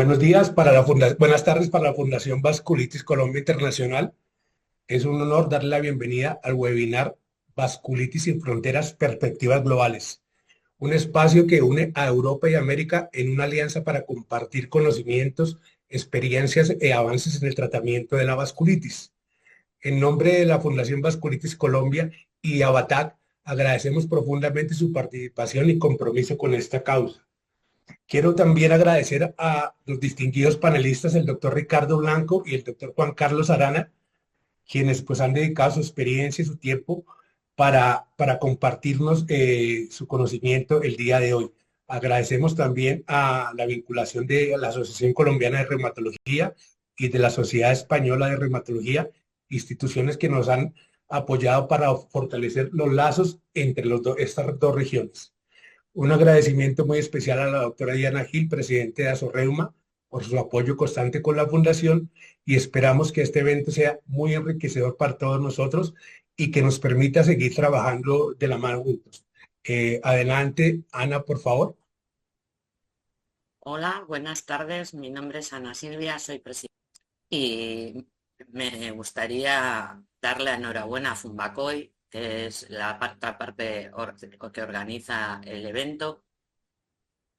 Buenos días buenas tardes para la Fundación Vasculitis Colombia Internacional. Es un honor darle la bienvenida al webinar Vasculitis sin Fronteras, Perspectivas Globales, un espacio que une a Europa y América en una alianza para compartir conocimientos, experiencias y avances en el tratamiento de la vasculitis. En nombre de la Fundación Vasculitis Colombia y ABATAC, agradecemos profundamente su participación y compromiso con esta causa. Quiero también agradecer a los distinguidos panelistas, el doctor Ricardo Blanco y el doctor Juan Carlos Arana, quienes pues han dedicado su experiencia y su tiempo para compartirnos su conocimiento el día de hoy. Agradecemos también a la vinculación de la Asociación Colombiana de Reumatología y de la Sociedad Española de Reumatología, instituciones que nos han apoyado para fortalecer los lazos entre estas dos regiones. Un agradecimiento muy especial a la doctora Diana Gil, presidente de Asorreuma, por su apoyo constante con la Fundación, y esperamos que este evento sea muy enriquecedor para todos nosotros y que nos permita seguir trabajando de la mano juntos. Adelante, Ana, por favor. Hola, buenas tardes. Mi nombre es Ana Silvia, soy presidenta y me gustaría darle la enhorabuena a Funvacoy, que es la otra parte que organiza el evento,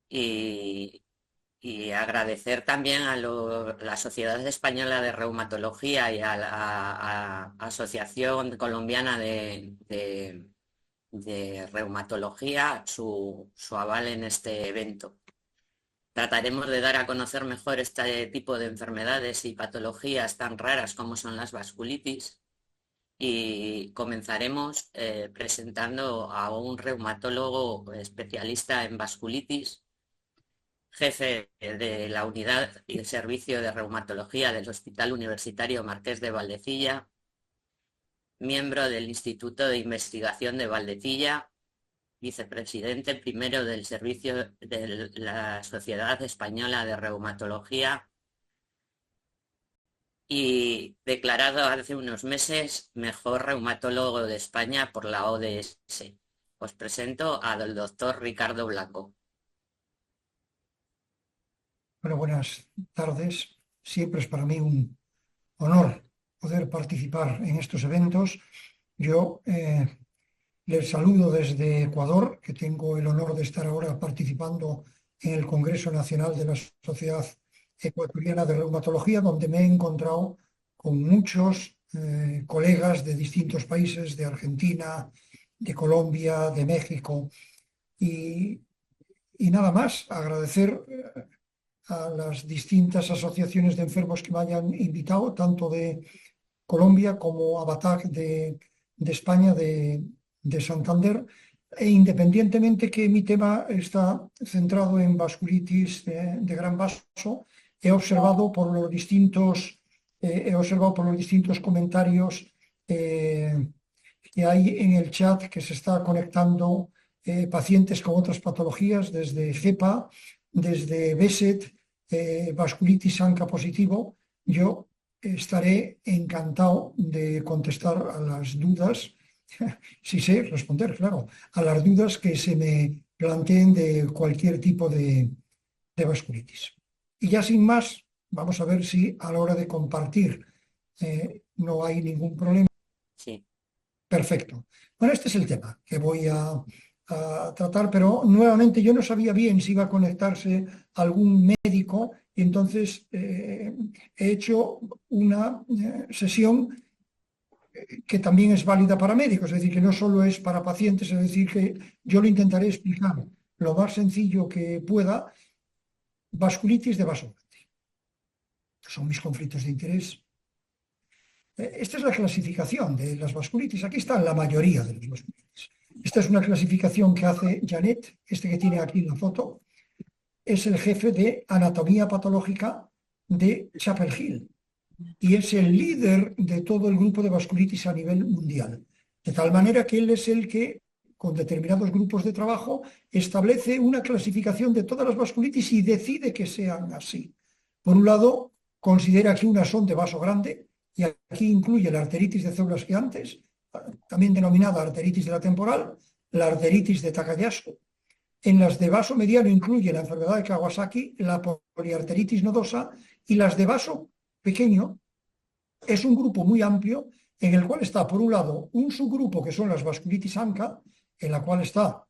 y agradecer también a la Sociedad Española de Reumatología y a la Asociación Colombiana de Reumatología su aval en este evento. Trataremos de dar a conocer mejor este tipo de enfermedades y patologías tan raras como son las vasculitis, y comenzaremos presentando a un reumatólogo especialista en vasculitis, jefe de la unidad y el servicio de reumatología del Hospital Universitario Marqués de Valdecilla, miembro del Instituto de Investigación de Valdecilla, vicepresidente primero del servicio de la Sociedad Española de Reumatología y declarado hace unos meses mejor reumatólogo de España por la ODS. Os presento al doctor Ricardo Blanco. Bueno, buenas tardes. Siempre es para mí un honor poder participar en estos eventos. Yo les saludo desde Ecuador, que tengo el honor de estar ahora participando en el Congreso Nacional de la Sociedad Ecuatoriana de Reumatología, donde me he encontrado con muchos colegas de distintos países, de Argentina, de Colombia, de México. Y nada más, agradecer a las distintas asociaciones de enfermos que me hayan invitado, tanto de Colombia como ABATAC de España, de Santander, e independientemente que mi tema está centrado en vasculitis de gran vaso, he observado por los distintos comentarios que hay en el chat que se está conectando pacientes con otras patologías, desde GEPA, desde BESET, vasculitis ANCA positivo. Yo estaré encantado de contestar a las dudas, si sé responder, claro, a las dudas que se me planteen de cualquier tipo de vasculitis. Y ya sin más, vamos a ver si a la hora de compartir no hay ningún problema. Sí. Perfecto. Bueno, este es el tema que voy a tratar, pero nuevamente yo no sabía bien si iba a conectarse algún médico, y entonces he hecho una sesión que también es válida para médicos, es decir, que no solo es para pacientes, es decir, que yo lo intentaré explicar lo más sencillo que pueda. Vasculitis de vaso grande. Son mis conflictos de interés. Esta es la clasificación de las vasculitis. Aquí están la mayoría de las vasculitis. Esta es una clasificación que hace Janet, que tiene aquí en la foto. Es el jefe de anatomía patológica de Chapel Hill y es el líder de todo el grupo de vasculitis a nivel mundial. De tal manera que él es el que, con determinados grupos de trabajo, establece una clasificación de todas las vasculitis y decide que sean así. Por un lado, considera que unas son de vaso grande, y aquí incluye la arteritis de células gigantes, también denominada arteritis de la temporal, la arteritis de Takayasu, En las de vaso mediano incluye la enfermedad de Kawasaki, la poliarteritis nodosa, y las de vaso pequeño es un grupo muy amplio en el cual está, por un lado, un subgrupo que son las vasculitis ANCA, en la cual está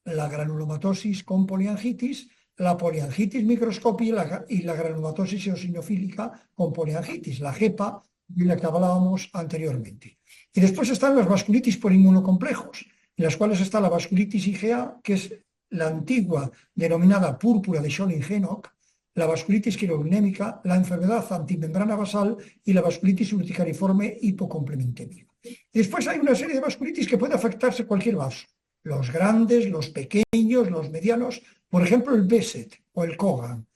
la granulomatosis con poliangitis, la poliangitis microscópica y la granulomatosis eosinofílica con poliangitis, la GEPA, de la que hablábamos anteriormente. Y después están las vasculitis por inmunocomplejos, en las cuales está la vasculitis IgA, que es la antigua denominada púrpura de Schollin-Henoch, la vasculitis quironémica, la enfermedad antimembrana basal y la vasculitis urticariforme hipocomplementémica. Después hay una serie de vasculitis que puede afectarse cualquier vaso, los grandes, los pequeños, los medianos, por ejemplo el Behçet o el Cogan,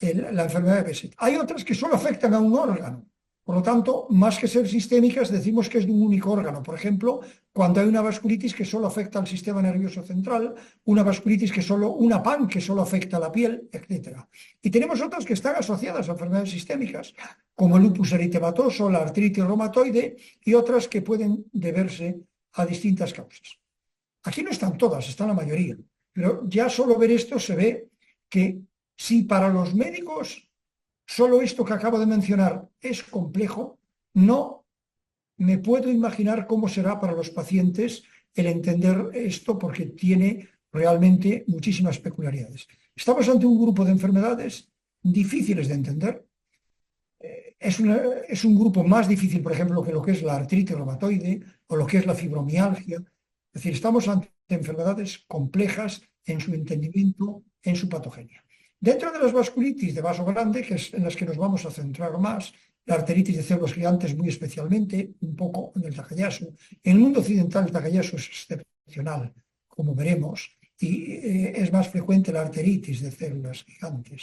la enfermedad de Behçet. Hay otras que solo afectan a un órgano, por lo tanto, más que ser sistémicas, decimos que es de un único órgano. Por ejemplo, cuando hay una vasculitis que solo afecta al sistema nervioso central, una vasculitis una PAN que solo afecta a la piel, etc. Y tenemos otras que están asociadas a enfermedades sistémicas, como el lupus eritematoso, la artritis reumatoide, y otras que pueden deberse a distintas causas. Aquí no están todas, está la mayoría. Pero ya solo ver esto se ve que si para los médicos solo esto que acabo de mencionar es complejo, no me puedo imaginar cómo será para los pacientes el entender esto, porque tiene realmente muchísimas peculiaridades. Estamos ante un grupo de enfermedades difíciles de entender. Es un grupo más difícil, por ejemplo, que lo que es la artritis reumatoide o lo que es la fibromialgia. Es decir, estamos ante enfermedades complejas en su entendimiento, en su patogenia. Dentro de las vasculitis de vaso grande, que es en las que nos vamos a centrar más, la arteritis de células gigantes muy especialmente, un poco en el Takayasu. En el mundo occidental el Takayasu es excepcional, como veremos, y es más frecuente la arteritis de células gigantes.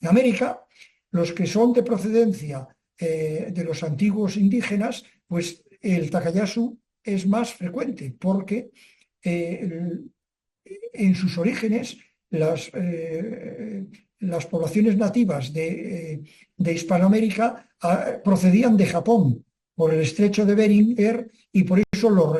En América, los que son de procedencia de los antiguos indígenas, pues el Takayasu es más frecuente, porque en sus orígenes las poblaciones nativas de Hispanoamérica procedían de Japón por el estrecho de Bering, y por eso los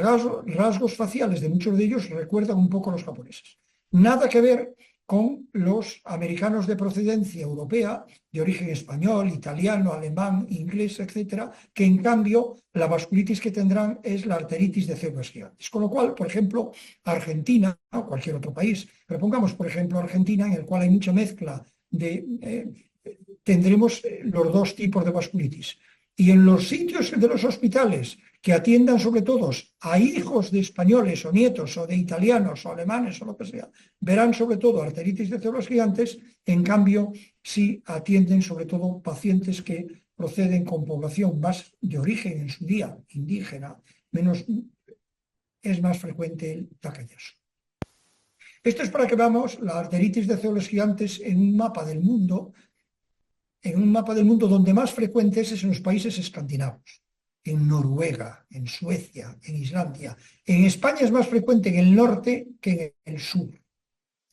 rasgos faciales de muchos de ellos recuerdan un poco a los japoneses. Nada que ver con los americanos de procedencia europea, de origen español, italiano, alemán, inglés, etcétera, que en cambio la vasculitis que tendrán es la arteritis de células gigantes. Con lo cual, por ejemplo, Argentina o cualquier otro país, pero pongamos por ejemplo Argentina, en el cual hay mucha mezcla tendremos los dos tipos de vasculitis. Y en los sitios de los hospitales que atiendan sobre todo a hijos de españoles o nietos o de italianos o alemanes o lo que sea, verán sobre todo arteritis de células gigantes. En cambio, sí atienden sobre todo pacientes que proceden con población más de origen en su día indígena, es más frecuente el Takayasu. Esto es para que veamos la arteritis de células gigantes en un mapa del mundo donde más frecuente es en los países escandinavos, en Noruega, en Suecia, en Islandia. En España es más frecuente en el norte que en el sur.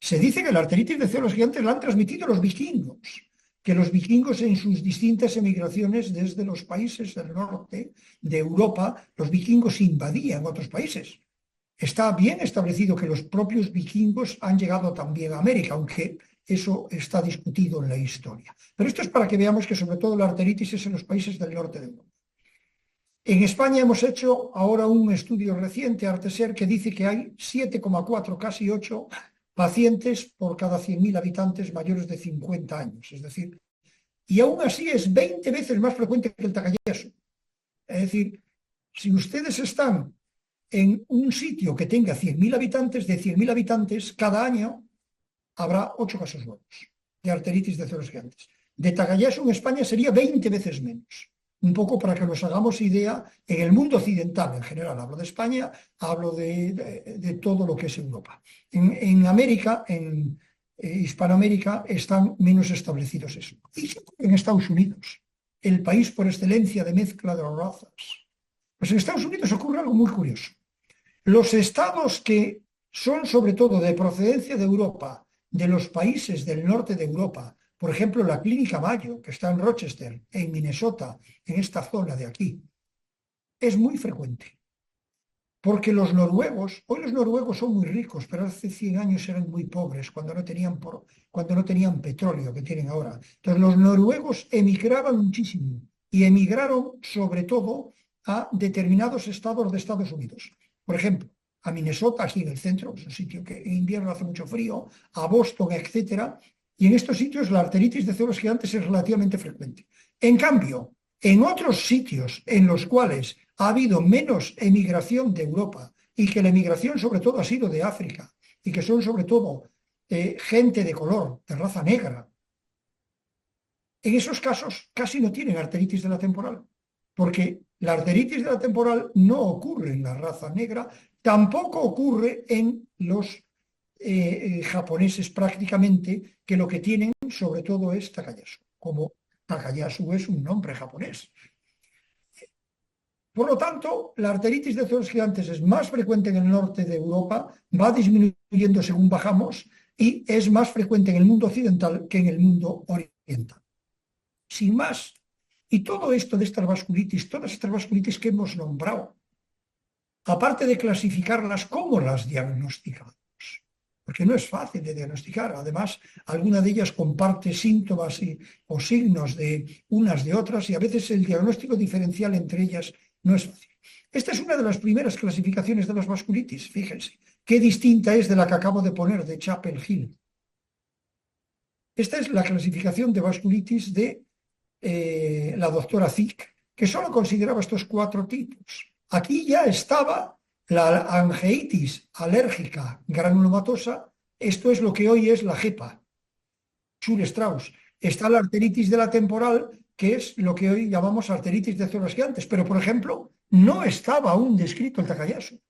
Se dice que la arteritis de células gigantes la han transmitido los vikingos, que los vikingos en sus distintas emigraciones desde los países del norte de Europa, los vikingos invadían otros países. Está bien establecido que los propios vikingos han llegado también a América, aunque eso está discutido en la historia. Pero esto es para que veamos que sobre todo la arteritis es en los países del norte de Europa. En España hemos hecho ahora un estudio reciente, Arteser, que dice que hay 7,4, casi 8 pacientes por cada 100.000 habitantes mayores de 50 años. Es decir, y aún así es 20 veces más frecuente que el Takayasu. Es decir, si ustedes están en un sitio que tenga 100.000 habitantes, de 100.000 habitantes, cada año habrá 8 casos nuevos de arteritis de células gigantes. De Takayasu en España sería 20 veces menos. Un poco para que nos hagamos idea en el mundo occidental en general. Hablo de España, hablo de todo lo que es Europa. En América, en Hispanoamérica, están menos establecidos eso. Y en Estados Unidos, el país por excelencia de mezcla de razas. Pues en Estados Unidos ocurre algo muy curioso. Los estados que son sobre todo de procedencia de Europa, de los países del norte de Europa, por ejemplo la Clínica Mayo, que está en Rochester, en Minnesota, en esta zona de aquí, es muy frecuente. porque hoy los noruegos son muy ricos, pero hace 100 años eran muy pobres cuando cuando no tenían petróleo que tienen ahora. Entonces los noruegos emigraban muchísimo y emigraron sobre todo a determinados estados de Estados Unidos. Por ejemplo, a Minnesota, aquí en el centro, es un sitio que en invierno hace mucho frío, a Boston, etcétera. Y en estos sitios la arteritis de células gigantes es relativamente frecuente. En cambio, en otros sitios en los cuales ha habido menos emigración de Europa y que la emigración sobre todo ha sido de África y que son sobre todo gente de color, de raza negra, en esos casos casi no tienen arteritis de la temporal, porque la arteritis de la temporal no ocurre en la raza negra, tampoco ocurre en los japoneses prácticamente, que lo que tienen sobre todo es Takayasu, como Takayasu es un nombre japonés. Por lo tanto, la arteritis de células gigantes es más frecuente en el norte de Europa, va disminuyendo según bajamos y es más frecuente en el mundo occidental que en el mundo oriental. Sin más, y todo esto de estas vasculitis, todas estas vasculitis que hemos nombrado, aparte de clasificarlas, ¿cómo las diagnosticamos? Porque no es fácil de diagnosticar. Además, alguna de ellas comparte síntomas o signos de unas de otras y a veces el diagnóstico diferencial entre ellas no es fácil. Esta es una de las primeras clasificaciones de las vasculitis. Fíjense, qué distinta es de la que acabo de poner de Chapel-Hill. Esta es la clasificación de vasculitis de la doctora Zick, que solo consideraba estos 4 tipos. Aquí ya estaba la angeitis alérgica granulomatosa, esto es lo que hoy es la GEPA, Schur-Strauss. Está la arteritis de la temporal, que es lo que hoy llamamos arteritis de células gigantes, pero por ejemplo, no estaba aún descrito el Takayasu.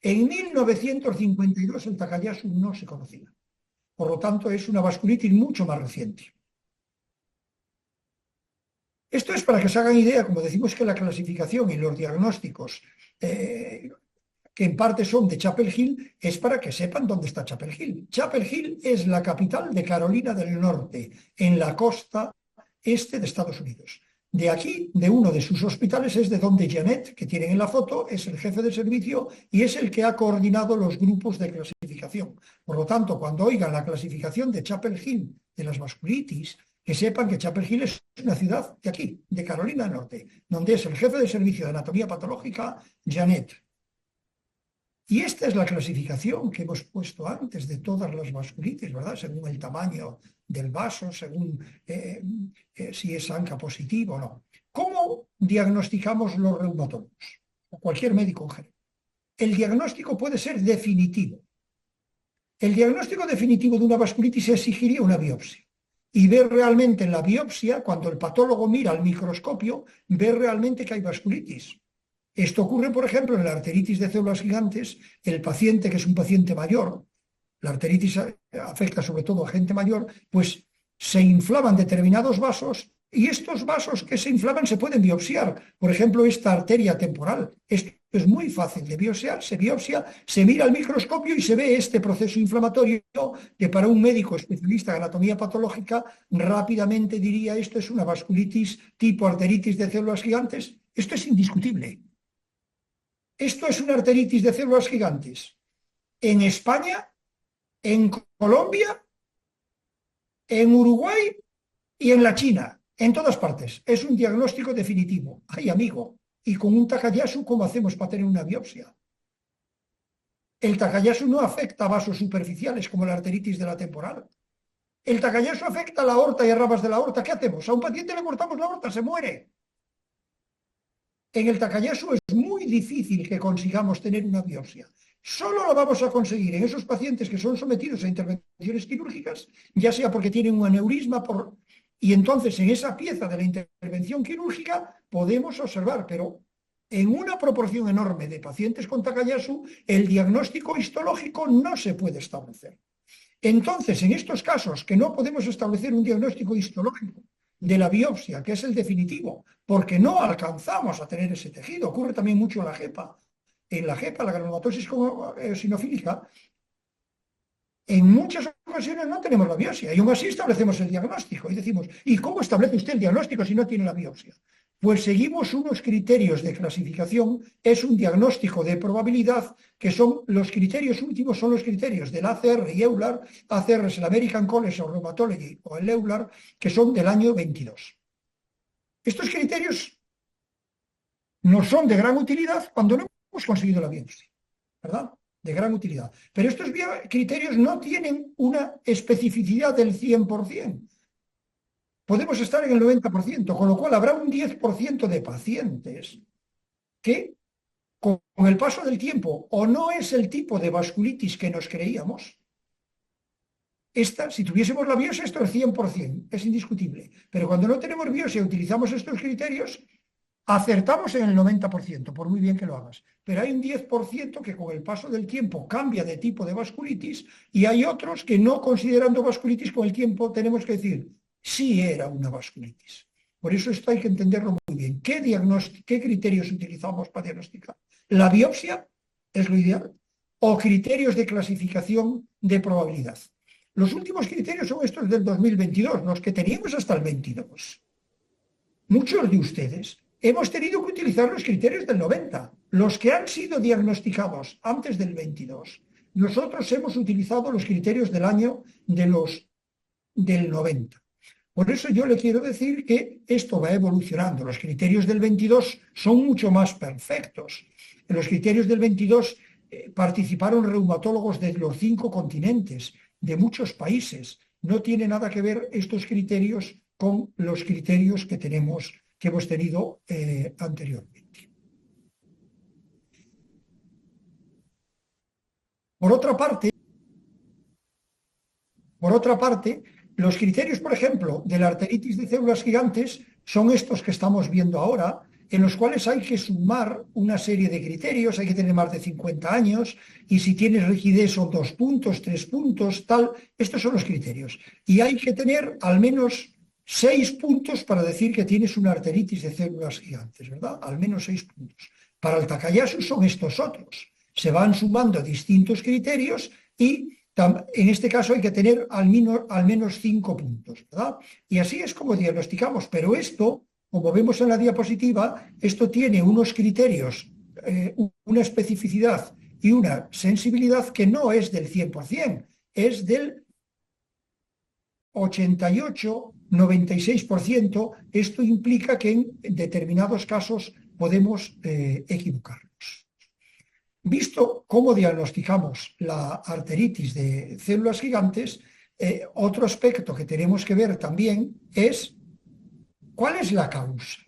En 1952 el Takayasu no se conocía. Por lo tanto, es una vasculitis mucho más reciente. Esto es para que se hagan idea, como decimos que la clasificación y los diagnósticos, que en parte son de Chapel Hill, es para que sepan dónde está Chapel Hill. Chapel Hill es la capital de Carolina del Norte, en la costa este de Estados Unidos. De aquí, de uno de sus hospitales, es de donde Janet, que tienen en la foto, es el jefe de servicio y es el que ha coordinado los grupos de clasificación. Por lo tanto, cuando oigan la clasificación de Chapel Hill de las vasculitis, que sepan que Chapel Hill es una ciudad de aquí, de Carolina del Norte, donde es el jefe de servicio de anatomía patológica, Janet. Y esta es la clasificación que hemos puesto antes de todas las vasculitis, ¿verdad? Según el tamaño del vaso, según si es ANCA positivo o no. ¿Cómo diagnosticamos los reumatólogos? O cualquier médico en general. El diagnóstico puede ser definitivo. El diagnóstico definitivo de una vasculitis exigiría una biopsia. Y ver realmente en la biopsia, cuando el patólogo mira al microscopio, ver realmente que hay vasculitis. Esto ocurre, por ejemplo, en la arteritis de células gigantes, el paciente que es un paciente mayor, la arteritis afecta sobre todo a gente mayor, pues se inflaman determinados vasos y estos vasos que se inflaman se pueden biopsiar. Por ejemplo, esta arteria temporal. Esto es muy fácil de biopsiar, se biopsia, se mira al microscopio y se ve este proceso inflamatorio que para un médico especialista en anatomía patológica rápidamente diría esto es una vasculitis tipo arteritis de células gigantes. Esto es indiscutible. Esto es una arteritis de células gigantes. En España, en Colombia, en Uruguay y en la China. En todas partes. Es un diagnóstico definitivo. Ay, amigo. ¿Y con un Takayasu cómo hacemos para tener una biopsia? El Takayasu no afecta a vasos superficiales como la arteritis de la temporal. El Takayasu afecta a la aorta y a ramas de la aorta. ¿Qué hacemos? A un paciente le cortamos la aorta, se muere. En el Takayasu es muy difícil que consigamos tener una biopsia. Solo lo vamos a conseguir en esos pacientes que son sometidos a intervenciones quirúrgicas, ya sea porque tienen un aneurisma y entonces en esa pieza de la intervención quirúrgica podemos observar, pero en una proporción enorme de pacientes con Takayasu, el diagnóstico histológico no se puede establecer. Entonces, en estos casos que no podemos establecer un diagnóstico histológico de la biopsia, que es el definitivo, porque no alcanzamos a tener ese tejido, ocurre también mucho en la GEPA. En la GEPA, la granulomatosis eosinofílica, en muchas ocasiones no tenemos la biopsia y aún así establecemos el diagnóstico y decimos, ¿y cómo establece usted el diagnóstico si no tiene la biopsia? Pues seguimos unos criterios de clasificación, es un diagnóstico de probabilidad, que son los criterios últimos, son los criterios del ACR y EULAR. ACR es el American College of Rheumatology o el EULAR, que son del año 22. Estos criterios no son de gran utilidad cuando no hemos conseguido la biopsia, ¿verdad? De gran utilidad. Pero estos criterios no tienen una especificidad del 100%. Podemos estar en el 90%, con lo cual habrá un 10% de pacientes que, con el paso del tiempo, o no es el tipo de vasculitis que nos creíamos. Si tuviésemos la biopsia, esto es 100%, es indiscutible. Pero cuando no tenemos biopsia y utilizamos estos criterios, acertamos en el 90%, por muy bien que lo hagas. Pero hay un 10% que con el paso del tiempo cambia de tipo de vasculitis, y hay otros que, no considerando vasculitis con el tiempo, tenemos que decir, sí era una vasculitis. Por eso esto hay que entenderlo muy bien. ¿Qué criterios utilizamos para diagnosticar? ¿La biopsia es lo ideal? ¿O criterios de clasificación de probabilidad? Los últimos criterios son estos del 2022, los que teníamos hasta el 22. Muchos de ustedes hemos tenido que utilizar los criterios del 90, los que han sido diagnosticados antes del 22. Nosotros hemos utilizado los criterios del año del 90. Por eso yo le quiero decir que esto va evolucionando. Los criterios del 22 son mucho más perfectos. En los criterios del 22 participaron reumatólogos de los 5 continentes, de muchos países. No tiene nada que ver estos criterios con los criterios que hemos tenido anteriormente. Por otra parte, los criterios, por ejemplo, de la arteritis de células gigantes son estos que estamos viendo ahora, en los cuales hay que sumar una serie de criterios, hay que tener más de 50 años, y si tienes rigidez son 2 puntos, 3 puntos, tal. Estos son los criterios. Y hay que tener al menos 6 puntos para decir que tienes una arteritis de células gigantes, ¿verdad? Al menos 6 puntos. Para el Takayasu son estos otros. Se van sumando distintos criterios y en este caso hay que tener al menos 5 puntos, ¿verdad? Y así es como diagnosticamos, pero esto, como vemos en la diapositiva, esto tiene unos criterios, una especificidad y una sensibilidad que no es del 100%, es del 88-96%. Esto implica que en determinados casos podemos equivocarnos. Visto cómo diagnosticamos la arteritis de células gigantes, otro aspecto que tenemos que ver también es cuál es la causa,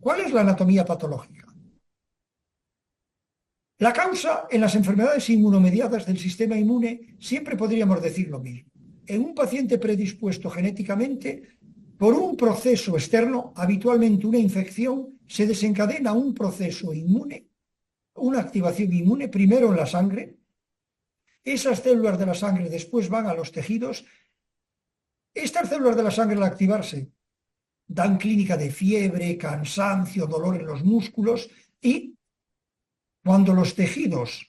cuál es la anatomía patológica. La causa en las enfermedades inmunomediadas del sistema inmune siempre podríamos decir lo mismo. En un paciente predispuesto genéticamente, por un proceso externo, habitualmente una infección, se desencadena un proceso inmune, una activación inmune, primero en la sangre. Esas células de la sangre después van a los tejidos. Estas células de la sangre, al activarse, dan clínica de fiebre, cansancio, dolor en los músculos, y cuando los tejidos,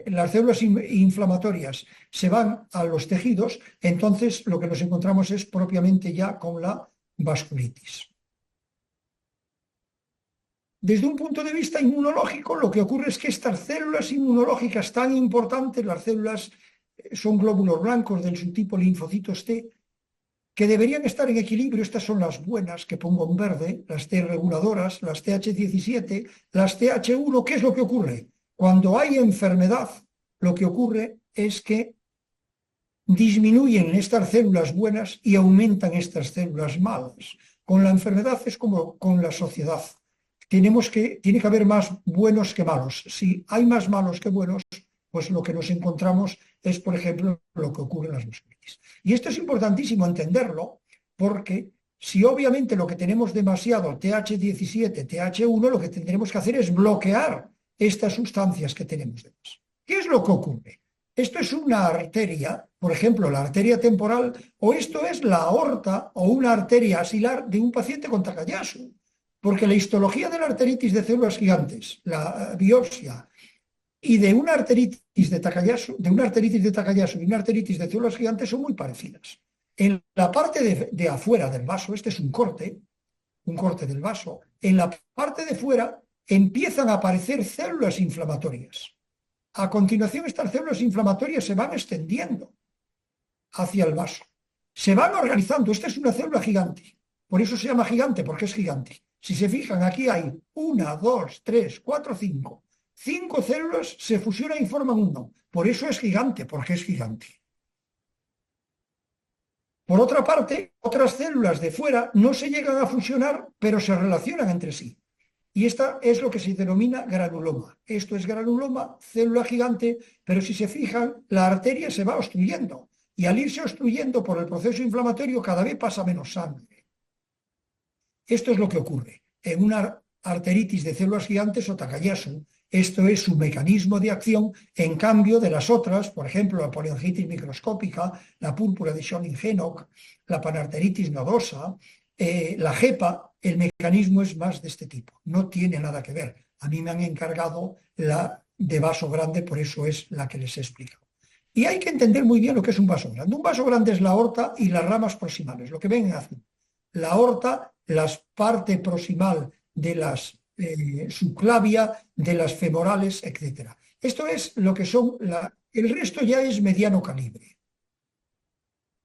las células inflamatorias se van a los tejidos, entonces lo que nos encontramos es propiamente ya con la vasculitis. Desde un punto de vista inmunológico, lo que ocurre es que estas células inmunológicas tan importantes, las células son glóbulos blancos del subtipo linfocitos T, que deberían estar en equilibrio. Estas son las buenas, que pongo en verde, las T reguladoras, las TH17, las TH1. ¿Qué es lo que ocurre? Cuando hay enfermedad, lo que ocurre es que disminuyen estas células buenas y aumentan estas células malas. Con la enfermedad es como con la sociedad. Tiene que haber más buenos que malos. Si hay más malos que buenos, pues lo que nos encontramos es, por ejemplo, lo que ocurre en las vasculitis. Y esto es importantísimo entenderlo, porque si obviamente lo que tenemos demasiado TH17, TH1, lo que tendremos que hacer es bloquear estas sustancias que tenemos de más. ¿Qué es lo que ocurre? Esto es una arteria, por ejemplo, la arteria temporal, o esto es la aorta o una arteria asilar de un paciente con Takayasu. Porque la histología de la arteritis de células gigantes, la biopsia, y de una arteritis de Takayasu y una arteritis de células gigantes son muy parecidas. En la parte de afuera del vaso, este es un corte del vaso, en la parte de fuera empiezan a aparecer células inflamatorias. A continuación, estas células inflamatorias se van extendiendo hacia el vaso. Se van organizando. Esta es una célula gigante. Por eso se llama gigante, porque es gigante. Si se fijan, aquí hay 1, 2, 3, 4, 5. 5 células se fusionan y forman uno. Por eso es gigante, porque es gigante. Por otra parte, otras células de fuera no se llegan a fusionar, pero se relacionan entre sí. Y esta es lo que se denomina granuloma. Esto es granuloma, célula gigante, pero si se fijan, la arteria se va obstruyendo. Y al irse obstruyendo por el proceso inflamatorio, cada vez pasa menos sangre. Esto es lo que ocurre en una arteritis de células gigantes o Takayasu. Esto es su mecanismo de acción, en cambio de las otras, por ejemplo, la poliangitis microscópica, la púrpura de Schoening-Henoch, la panarteritis nodosa, la JEPA, el mecanismo es más de este tipo. No tiene nada que ver. A mí me han encargado la de vaso grande, por eso es la que les he explicado. Y hay que entender muy bien lo que es un vaso grande. Un vaso grande es la aorta y las ramas proximales, lo que ven en azul. La aorta, la parte proximal de las subclavia, de las femorales, etc. Esto es lo que son, el resto ya es mediano calibre.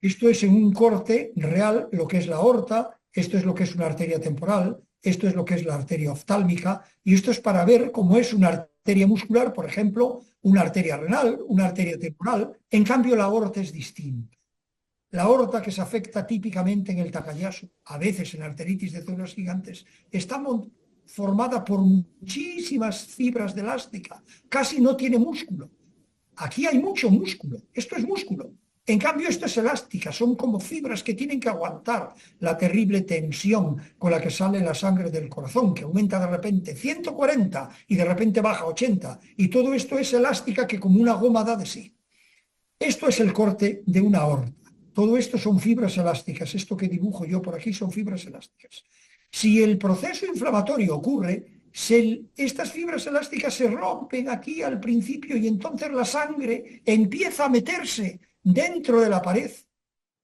Esto es en un corte real lo que es la aorta, esto es lo que es una arteria temporal, esto es lo que es la arteria oftálmica, y esto es para ver cómo es una arteria muscular, por ejemplo, una arteria renal, una arteria temporal. En cambio, la aorta es distinta. La aorta, que se afecta típicamente en el Takayasu, a veces en arteritis de células gigantes, está formada por muchísimas fibras de elástica, casi no tiene músculo. Aquí hay mucho músculo, esto es músculo. En cambio, esto es elástica, son como fibras que tienen que aguantar la terrible tensión con la que sale la sangre del corazón, que aumenta de repente 140 y de repente baja 80. Y todo esto es elástica que como una goma da de sí. Esto es el corte de una aorta. Todo esto son fibras elásticas. Esto que dibujo yo por aquí son fibras elásticas. Si el proceso inflamatorio ocurre, estas fibras elásticas se rompen aquí al principio y entonces la sangre empieza a meterse dentro de la pared.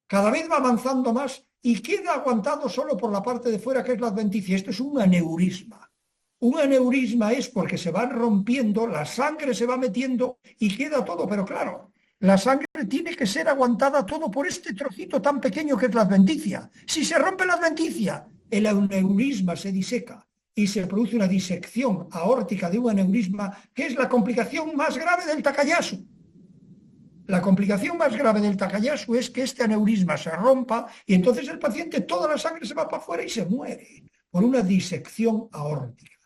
Cada vez va avanzando más y queda aguantado solo por la parte de fuera, que es la adventicia. Esto es un aneurisma. Un aneurisma es porque se van rompiendo, la sangre se va metiendo y queda todo, pero claro, la sangre tiene que ser aguantada todo por este trocito tan pequeño que es la adventicia. Si se rompe la adventicia, el aneurisma se diseca y se produce una disección aórtica de un aneurisma, que es la complicación más grave del Takayasu. La complicación más grave del Takayasu es que este aneurisma se rompa y entonces el paciente, toda la sangre se va para afuera y se muere por una disección aórtica.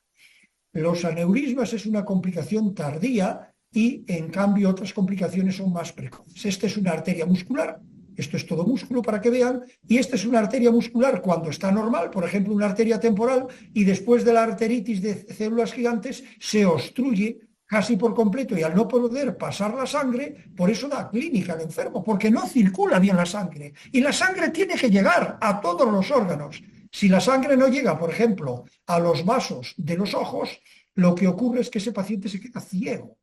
Los aneurismas es una complicación tardía y en cambio otras complicaciones son más precoces. Esta es una arteria muscular, esto es todo músculo para que vean, y esta es una arteria muscular cuando está normal, por ejemplo una arteria temporal, y después de la arteritis de células gigantes se obstruye casi por completo y al no poder pasar la sangre, por eso da clínica al enfermo, porque no circula bien la sangre. Y la sangre tiene que llegar a todos los órganos. Si la sangre no llega, por ejemplo, a los vasos de los ojos, lo que ocurre es que ese paciente se queda ciego.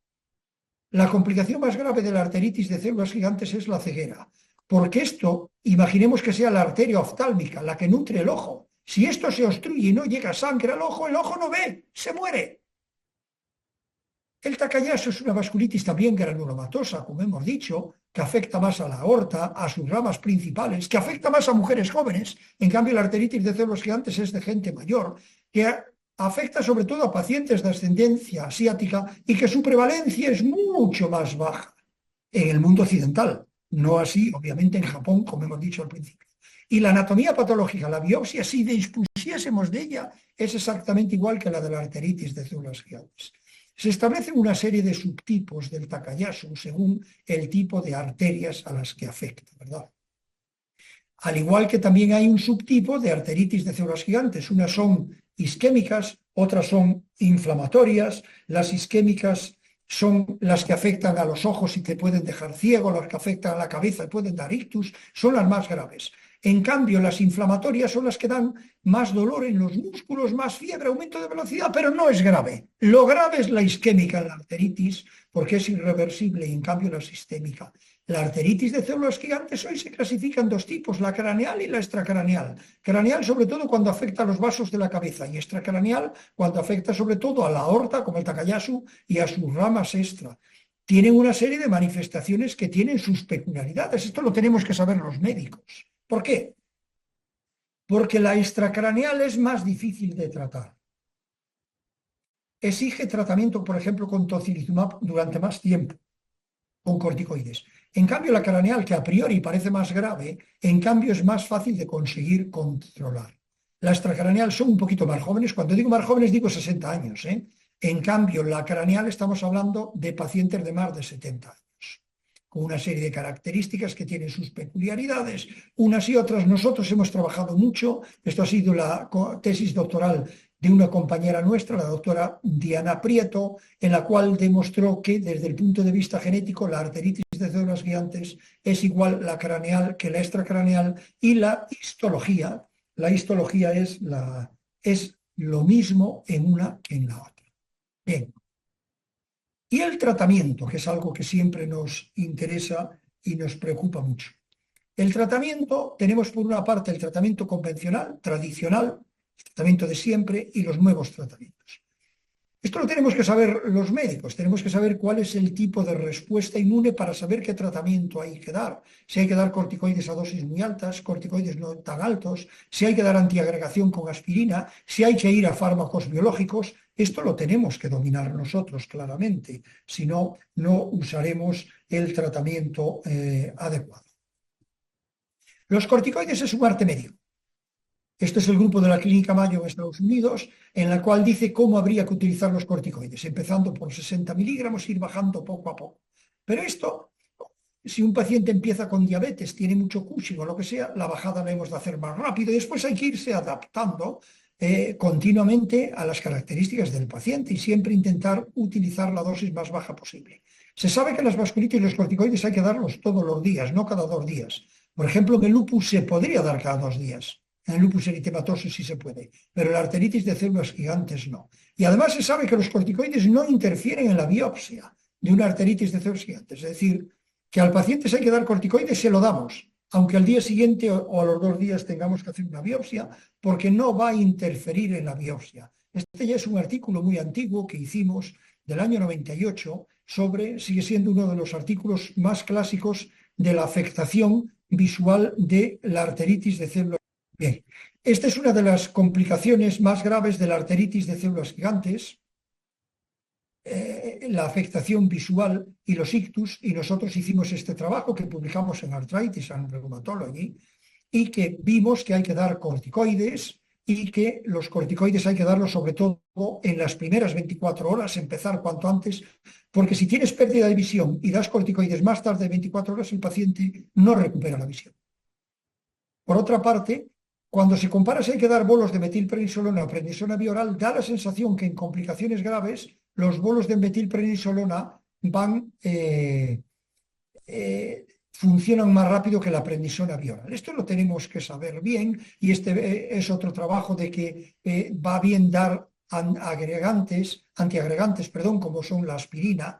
La complicación más grave de la arteritis de células gigantes es la ceguera, porque esto, imaginemos que sea la arteria oftálmica, la que nutre el ojo. Si esto se obstruye y no llega sangre al ojo, el ojo no ve, se muere. El Takayasu es una vasculitis también granulomatosa, como hemos dicho, que afecta más a la aorta, a sus ramas principales, que afecta más a mujeres jóvenes. En cambio, la arteritis de células gigantes es de gente mayor, que afecta sobre todo a pacientes de ascendencia asiática y que su prevalencia es mucho más baja en el mundo occidental. No así, obviamente, en Japón, como hemos dicho al principio. Y la anatomía patológica, la biopsia, si dispusiésemos de ella, es exactamente igual que la de la arteritis de células gigantes. Se establecen una serie de subtipos del Takayasu según el tipo de arterias a las que afecta, ¿verdad? Al igual que también hay un subtipo de arteritis de células gigantes. Unas son isquémicas, otras son inflamatorias. Las isquémicas son las que afectan a los ojos y te pueden dejar ciego, las que afectan a la cabeza y pueden dar ictus, son las más graves. En cambio, las inflamatorias son las que dan más dolor en los músculos, más fiebre, aumento de velocidad, pero no es grave. Lo grave es la isquémica en la arteritis, porque es irreversible, y en cambio la sistémica. La arteritis de células gigantes hoy se clasifica en dos tipos, la craneal y la extracraneal. Craneal sobre todo cuando afecta a los vasos de la cabeza y extracraneal cuando afecta sobre todo a la aorta, como el Takayasu, y a sus ramas extra. Tienen una serie de manifestaciones que tienen sus peculiaridades. Esto lo tenemos que saber los médicos. ¿Por qué? Porque la extracraneal es más difícil de tratar. Exige tratamiento, por ejemplo, con tocilizumab durante más tiempo, con corticoides. En cambio, la craneal, que a priori parece más grave, en cambio es más fácil de conseguir controlar. La extracraneal son un poquito más jóvenes. Cuando digo más jóvenes, digo 60 años. En cambio, la craneal estamos hablando de pacientes de más de 70 años, con una serie de características que tienen sus peculiaridades, unas y otras. Nosotros hemos trabajado mucho, esto ha sido la tesis doctoral de una compañera nuestra, la doctora Diana Prieto, en la cual demostró que desde el punto de vista genético la arteritis de células gigantes es igual la craneal que la extracraneal, y la histología es lo mismo en una que en la otra. Bien. Y el tratamiento, que es algo que siempre nos interesa y nos preocupa mucho. El tratamiento, tenemos por una parte el tratamiento convencional, tradicional, el tratamiento de siempre, y los nuevos tratamientos. Esto lo tenemos que saber los médicos, tenemos que saber cuál es el tipo de respuesta inmune para saber qué tratamiento hay que dar. Si hay que dar corticoides a dosis muy altas, corticoides no tan altos, si hay que dar antiagregación con aspirina, si hay que ir a fármacos biológicos. Esto lo tenemos que dominar nosotros claramente, si no, no usaremos el tratamiento adecuado. Los corticoides es un arte médico. Este es el grupo de la Clínica Mayo en Estados Unidos, en la cual dice cómo habría que utilizar los corticoides, empezando por 60 miligramos, ir bajando poco a poco. Pero esto, si un paciente empieza con diabetes, tiene mucho Cushing o lo que sea, la bajada la hemos de hacer más rápido y después hay que irse adaptando continuamente a las características del paciente y siempre intentar utilizar la dosis más baja posible. Se sabe que las vasculitis y los corticoides hay que darlos todos los días, no cada 2 días. Por ejemplo, en el lupus se podría dar cada 2 días. En el lupus eritematoso sí se puede, pero la arteritis de células gigantes no. Y además se sabe que los corticoides no interfieren en la biopsia de una arteritis de células gigantes. Es decir, que al paciente si hay que dar corticoides, se lo damos, aunque al día siguiente o a los 2 días tengamos que hacer una biopsia, porque no va a interferir en la biopsia. Este ya es un artículo muy antiguo que hicimos del año 98 sigue siendo uno de los artículos más clásicos de la afectación visual de la arteritis de células. Bien, esta es una de las complicaciones más graves de la arteritis de células gigantes, la afectación visual y los ictus, y nosotros hicimos este trabajo que publicamos en Arthritis and Rheumatology, y que vimos que hay que dar corticoides, y que los corticoides hay que darlos sobre todo en las primeras 24 horas, empezar cuanto antes, porque si tienes pérdida de visión y das corticoides más tarde de 24 horas, el paciente no recupera la visión. Por otra parte, cuando se compara si hay que dar bolos de metilprednisolona o prednisona bioral, da la sensación que en complicaciones graves los bolos de metilprednisolona funcionan más rápido que la prednisona bioral. Esto lo tenemos que saber bien, y este es otro trabajo de que va bien dar antiagregantes, como son la aspirina.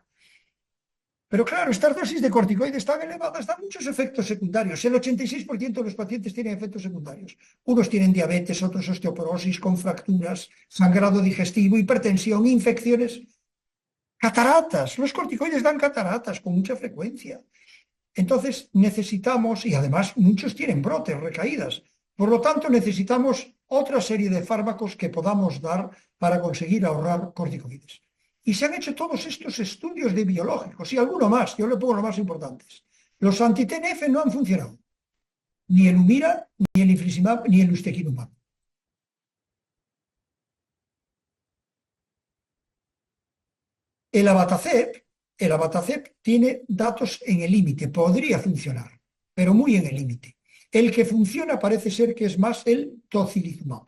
Pero claro, estas dosis de corticoides tan elevadas dan muchos efectos secundarios. El 86% de los pacientes tienen efectos secundarios. Unos tienen diabetes, otros osteoporosis con fracturas, sangrado digestivo, hipertensión, infecciones, cataratas. Los corticoides dan cataratas con mucha frecuencia. Entonces necesitamos, y además muchos tienen brotes, recaídas. Por lo tanto, necesitamos otra serie de fármacos que podamos dar para conseguir ahorrar corticoides. Y se han hecho todos estos estudios de biológicos y alguno más, yo le pongo los más importantes. Los anti-TNF no han funcionado. Ni el Humira, ni el infliximab, ni el ustekinumab. El Abatacept tiene datos en el límite, podría funcionar, pero muy en el límite. El que funciona parece ser que es más el tocilizumab.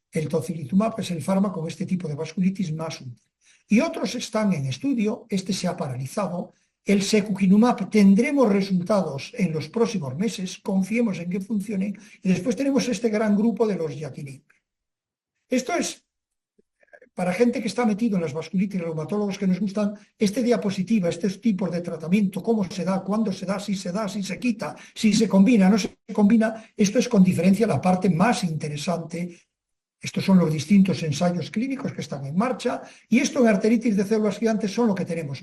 El tocilizumab es el fármaco con este tipo de vasculitis más útil. Y otros están en estudio, este se ha paralizado, el secukinumab tendremos resultados en los próximos meses, confiemos en que funcionen, y después tenemos este gran grupo de los yakinib. Esto es para gente que está metido en las vasculitis, reumatólogos que nos gustan, esta diapositiva, estos tipos de tratamiento, cómo se da, cuándo se da, si se quita, si se combina, no se combina, esto es con diferencia la parte más interesante. Estos son los distintos ensayos clínicos que están en marcha, y esto en arteritis de células gigantes son lo que tenemos.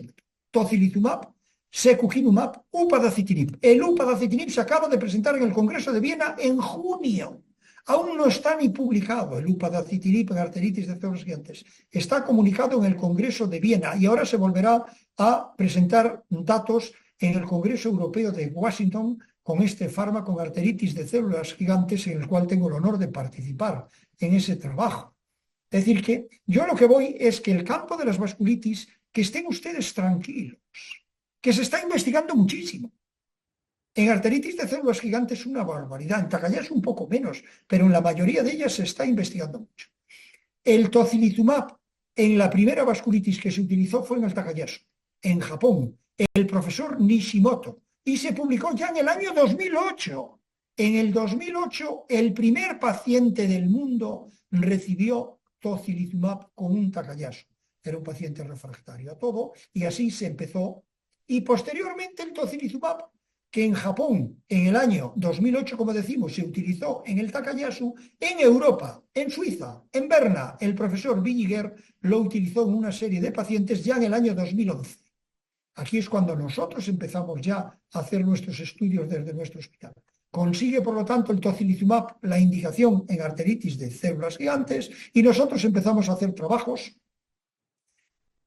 Tocilizumab, secukinumab, upadacitinib. El upadacitinib se acaba de presentar en el Congreso de Viena en junio. Aún no está ni publicado el upadacitinib en arteritis de células gigantes. Está comunicado en el Congreso de Viena y ahora se volverá a presentar datos en el Congreso Europeo de Washington con este fármaco en arteritis de células gigantes, en el cual tengo el honor de participar en ese trabajo. Es decir, que yo lo que voy es que el campo de las vasculitis, que estén ustedes tranquilos, que se está investigando muchísimo. En arteritis de células gigantes una barbaridad, en Takayasu un poco menos, pero en la mayoría de ellas se está investigando mucho. El tocilizumab en la primera vasculitis que se utilizó fue en el Takayasu, en Japón, el profesor Nishimoto, y se publicó ya en el año 2008. En el 2008 el primer paciente del mundo recibió tocilizumab con un Takayasu. Era un paciente refractario a todo, y así se empezó. Y posteriormente el tocilizumab, que en Japón, en el año 2008, como decimos, se utilizó en el Takayasu, en Europa, en Suiza, en Berna, el profesor Villiger lo utilizó en una serie de pacientes ya en el año 2011. Aquí es cuando nosotros empezamos ya a hacer nuestros estudios desde nuestro hospital. Consigue, por lo tanto, el tocilizumab la indicación en arteritis de células gigantes, y nosotros empezamos a hacer trabajos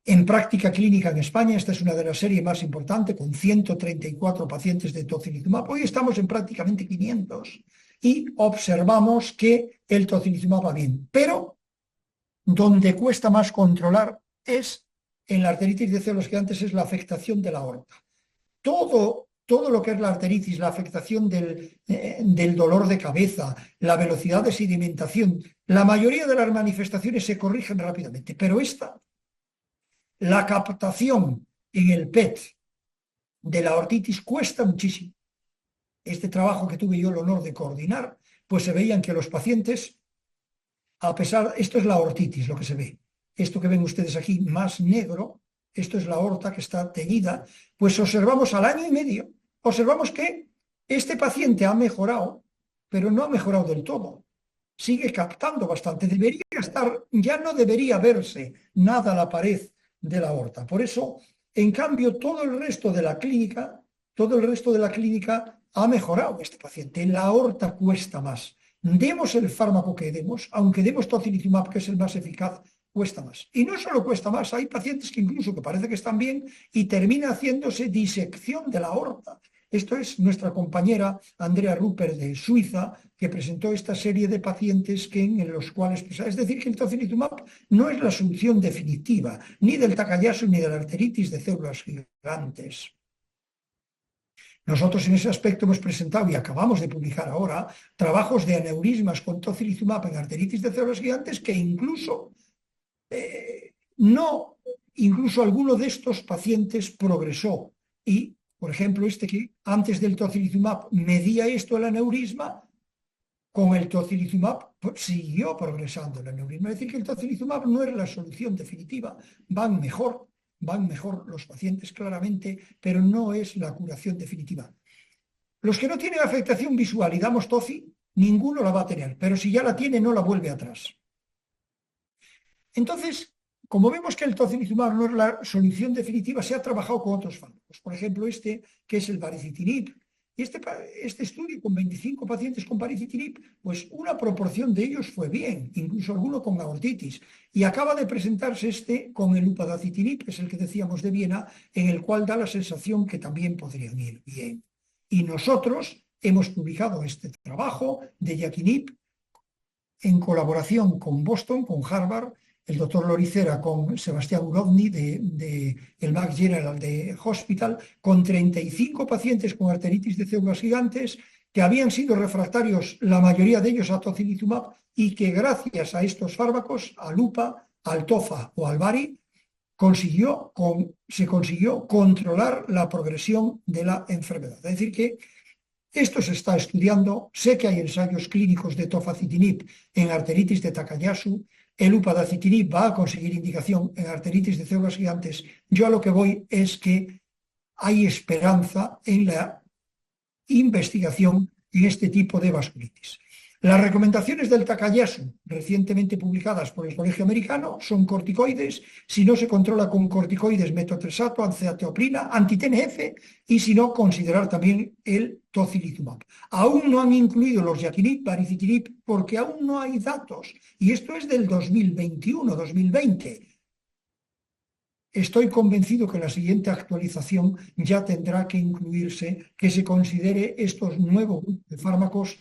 en práctica clínica en España. Esta es una de las series más importantes, con 134 pacientes de tocilizumab. Hoy estamos en prácticamente 500 y observamos que el tocilizumab va bien. Pero donde cuesta más controlar es en la arteritis de células gigantes, es la afectación de la aorta. Todo lo que es la arteritis, la afectación del dolor de cabeza, la velocidad de sedimentación, la mayoría de las manifestaciones se corrigen rápidamente, pero la captación en el PET de la aortitis cuesta muchísimo. Este trabajo que tuve yo el honor de coordinar, pues se veían que los pacientes, esto es la aortitis, lo que se ve. Esto que ven ustedes aquí más negro, esto es la aorta que está teñida, pues observamos al año y medio, observamos que este paciente ha mejorado, pero no ha mejorado del todo. Sigue captando bastante. Ya no debería verse nada a la pared de la aorta. Por eso, en cambio, todo el resto de la clínica ha mejorado este paciente. La aorta cuesta más. Demos el fármaco que demos, aunque demos tocilizumab, que es el más eficaz, cuesta más. Y no solo cuesta más, hay pacientes que incluso que parece que están bien y termina haciéndose disección de la aorta. Esto es nuestra compañera Andrea Rupert de Suiza, que presentó esta serie de pacientes en los cuales... Es decir, que el tocilizumab no es la solución definitiva, ni del Takayasu ni de la arteritis de células gigantes. Nosotros en ese aspecto hemos presentado y acabamos de publicar ahora trabajos de aneurismas con tocilizumab en arteritis de células gigantes que incluso alguno de estos pacientes progresó. Y, por ejemplo, que antes del tocilizumab medía esto el aneurisma, con el tocilizumab siguió progresando el aneurisma. Es decir, que el tocilizumab no es la solución definitiva, van mejor los pacientes claramente, pero no es la curación definitiva. Los que no tienen afectación visual y damos toci, ninguno la va a tener, pero si ya la tiene no la vuelve atrás. Entonces, como vemos que el tocilizumab no es la solución definitiva, se ha trabajado con otros fármacos. Por ejemplo, que es el baricitinib. Este estudio con 25 pacientes con baricitinib, pues una proporción de ellos fue bien, incluso alguno con aortitis. Y acaba de presentarse con el upadacitinib, que es el que decíamos de Viena, en el cual da la sensación que también podrían ir bien. Y nosotros hemos publicado este trabajo de yakinib en colaboración con Boston, con Harvard, el doctor Loricera con Sebastián Urovni del Max General de Hospital, con 35 pacientes con arteritis de células gigantes que habían sido refractarios, la mayoría de ellos a tocilizumab, y que gracias a estos fármacos, al UPA, al TOFA o al BARI, se consiguió controlar la progresión de la enfermedad. Es decir, que esto se está estudiando. Sé que hay ensayos clínicos de tofacitinib en arteritis de Takayasu. El upadacitinib va a conseguir indicación en arteritis de células gigantes. Yo a lo que voy es que hay esperanza en la investigación en este tipo de vasculitis. Las recomendaciones del Takayasu, recientemente publicadas por el Colegio Americano, son corticoides. Si no se controla con corticoides, metotrexato, anceateoprina, anti-TNF, y si no, considerar también el tocilizumab. Aún no han incluido los yatinib, baricitinib, porque aún no hay datos. Y esto es del 2021-2020. Estoy convencido que la siguiente actualización ya tendrá que incluirse, que se considere estos nuevos grupos de fármacos,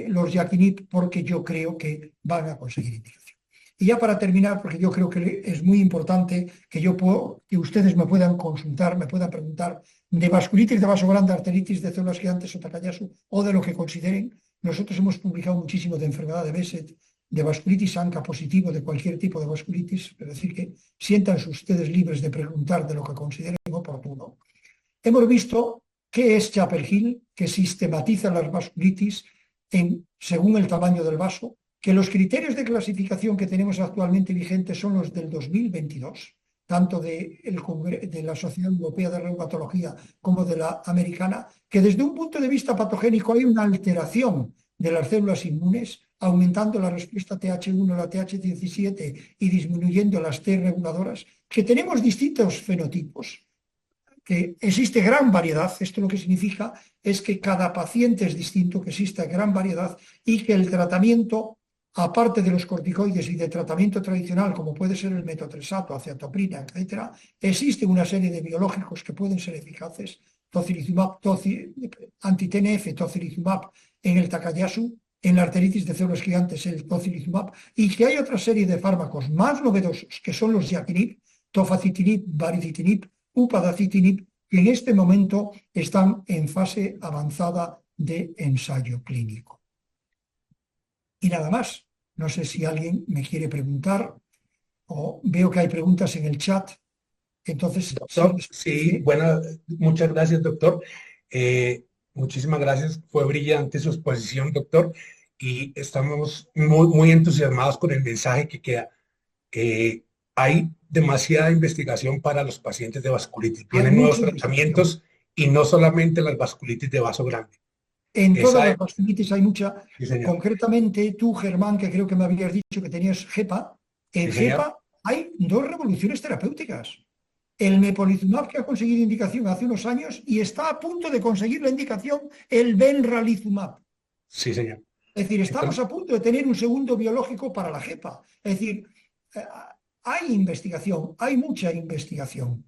los yatinib, porque yo creo que van a conseguir indicación. Y ya para terminar, porque yo creo que es muy importante que ustedes me puedan consultar, me puedan preguntar de vasculitis de vaso grande, arteritis de células gigantes o Takayasu, o de lo que consideren. Nosotros hemos publicado muchísimo de enfermedad de Behçet, de vasculitis ANCA positivo, de cualquier tipo de vasculitis, es decir, que siéntanse ustedes libres de preguntar de lo que consideren oportuno. Hemos visto qué es Chapel Hill, que sistematiza las vasculitis según el tamaño del vaso, que los criterios de clasificación que tenemos actualmente vigentes son los del 2022, tanto de la Sociedad Europea de Reumatología como de la americana, que desde un punto de vista patogénico hay una alteración de las células inmunes, aumentando la respuesta TH1, la TH17 y disminuyendo las T reguladoras, que tenemos distintos fenotipos, que existe gran variedad. Esto lo que significa es que cada paciente es distinto, que existe gran variedad y que el tratamiento, aparte de los corticoides y de tratamiento tradicional, como puede ser el metotrexato, aceatoprina, etc., existe una serie de biológicos que pueden ser eficaces, tocilizumab, anti-TNF, tocilizumab en el Takayasu, en la arteritis de células gigantes el tocilizumab, y que hay otra serie de fármacos más novedosos, que son los yatinib, tofacitinib, baricitinib, upadacitinib, que en este momento están en fase avanzada de ensayo clínico. Y nada más. No sé si alguien me quiere preguntar, o veo que hay preguntas en el chat. Entonces, doctor, sí, bueno, muchas gracias, doctor. Muchísimas gracias. Fue brillante su exposición, doctor, y estamos muy entusiasmados con el mensaje que queda. Hay demasiada investigación para los pacientes de vasculitis. Vienen nuevos tratamientos y no solamente las vasculitis de vaso grande. En todas las vasculitis hay mucha. Sí, concretamente, tú, Germán, que creo que me habías dicho que tenías GEPA, en GEPA hay dos revoluciones terapéuticas. El mepolizumab, que ha conseguido indicación hace unos años, y está a punto de conseguir la indicación el benralizumab. Sí, señor. Es decir, estamos a punto de tener un segundo biológico para la GEPA. Es decir, hay investigación, hay mucha investigación.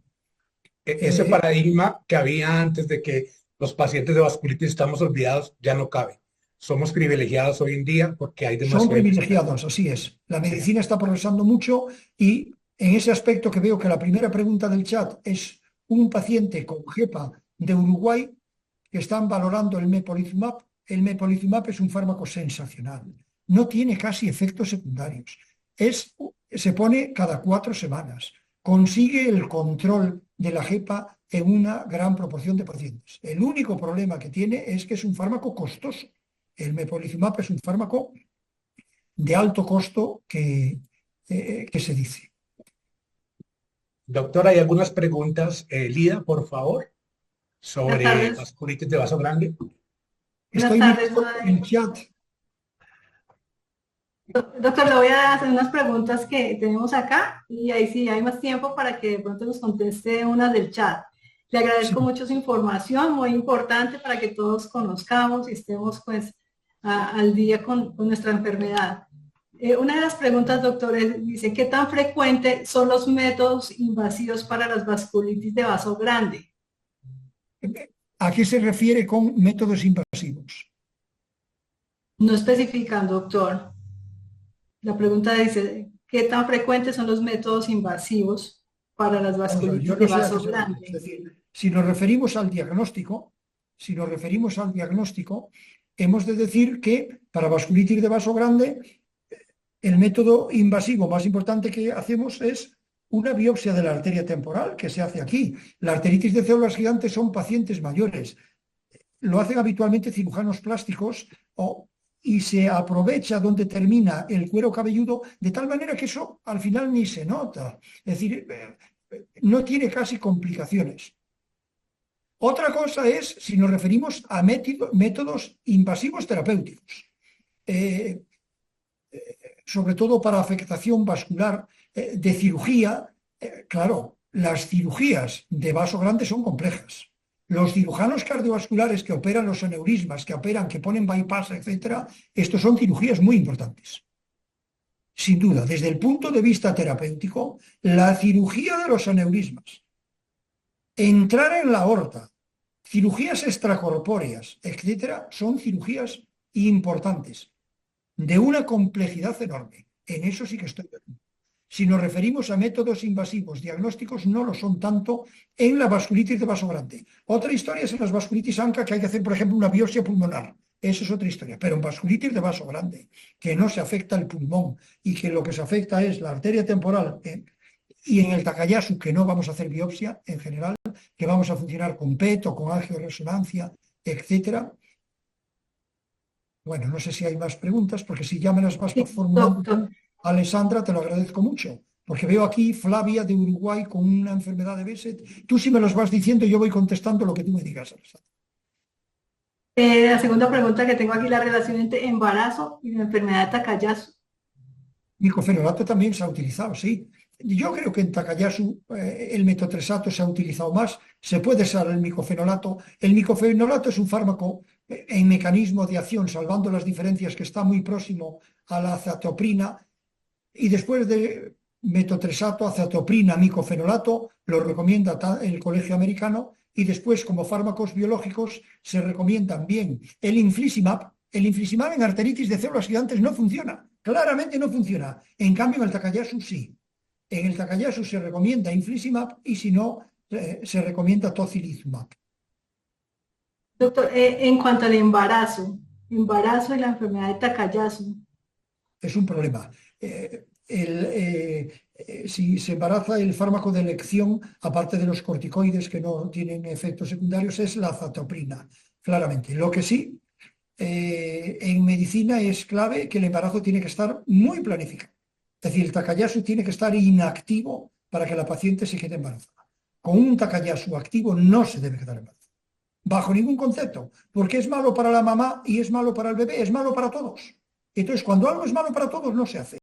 Ese paradigma que había antes de que los pacientes de vasculitis estamos olvidados ya no cabe. Somos privilegiados hoy en día porque hay demasiado. Son privilegiados, así es. La medicina está progresando mucho, y en ese aspecto que veo que la primera pregunta del chat es un paciente con GEPA de Uruguay que están valorando el mepolizumab. El mepolizumab es un fármaco sensacional. No tiene casi efectos secundarios. Se pone cada 4 semanas. Consigue el control de la GEPA en una gran proporción de pacientes. El único problema que tiene es que es un fármaco costoso. El mepolizumab es un fármaco de alto costo que se dice. Doctora, hay algunas preguntas. Lida, por favor, sobre vasculitis de vaso grande. Estoy viendo en el chat. Doctor, le voy a hacer unas preguntas que tenemos acá, y ahí sí hay más tiempo para que de pronto nos conteste una del chat. Le agradezco mucho su información, muy importante para que todos conozcamos y estemos pues al día con nuestra enfermedad. Una de las preguntas, doctor, dice, ¿qué tan frecuentes son los métodos invasivos para las vasculitis de vaso grande? ¿A qué se refiere con métodos invasivos? No especifican, doctor. La pregunta dice, ¿qué tan frecuentes son los métodos invasivos para las vasculitis de vaso grande? Es decir, si nos referimos al diagnóstico, hemos de decir que para vasculitis de vaso grande el método invasivo más importante que hacemos es una biopsia de la arteria temporal que se hace aquí. La arteritis de células gigantes son pacientes mayores. Lo hacen habitualmente cirujanos plásticos y se aprovecha donde termina el cuero cabelludo de tal manera que eso al final ni se nota. Es decir, no tiene casi complicaciones. Otra cosa es si nos referimos a métodos invasivos terapéuticos, sobre todo para afectación vascular de cirugía. Claro, las cirugías de vaso grande son complejas. Los cirujanos cardiovasculares que operan los aneurismas, que ponen bypass, etcétera, estos son cirugías muy importantes. Sin duda, desde el punto de vista terapéutico, la cirugía de los aneurismas, entrar en la aorta, cirugías extracorpóreas, etcétera, son cirugías importantes, de una complejidad enorme. En eso sí que estoy de acuerdo. Si nos referimos a métodos invasivos diagnósticos, no lo son tanto en la vasculitis de vaso grande. Otra historia es en las vasculitis ANCA, que hay que hacer, por ejemplo, una biopsia pulmonar. Eso es otra historia. Pero en vasculitis de vaso grande, que no se afecta el pulmón y que lo que se afecta es la arteria temporal, y en el Takayasu, que no vamos a hacer biopsia en general, que vamos a funcionar con PET o con angioresonancia, etcétera. Bueno, no sé si hay más preguntas, porque si ya me las vas formulando, Doctor. Alessandra, te lo agradezco mucho, porque veo aquí Flavia de Uruguay con una enfermedad de Behçet. Tú si me los vas diciendo, yo voy contestando lo que tú me digas, Alessandra. La segunda pregunta que tengo aquí, la relación entre embarazo y la enfermedad de Takayasu. Micofenolato también se ha utilizado, sí. Yo creo que en Takayasu el metotrexato se ha utilizado más. Se puede usar el micofenolato. El micofenolato es un fármaco en mecanismo de acción, salvando las diferencias, que está muy próximo a la azatoprina. Y después de metotrexato, azatoprina, micofenolato, lo recomienda el Colegio Americano. Y después, como fármacos biológicos, se recomiendan bien el infliximab. El infliximab en arteritis de células gigantes no funciona. Claramente no funciona. En cambio, en el Takayasu sí. En el Takayasu se recomienda infliximab y si no, se recomienda tocilizumab. Doctor, en cuanto al embarazo y la enfermedad de Takayasu. Es un problema. Si se embaraza, el fármaco de elección, aparte de los corticoides que no tienen efectos secundarios, es la azatoprina, claramente. Lo que sí, en medicina es clave que el embarazo tiene que estar muy planificado. Es decir, el Takayasu tiene que estar inactivo para que la paciente se quede embarazada. Con un Takayasu activo no se debe quedar embarazada, bajo ningún concepto, porque es malo para la mamá y es malo para el bebé, es malo para todos. Entonces, cuando algo es malo para todos, no se hace.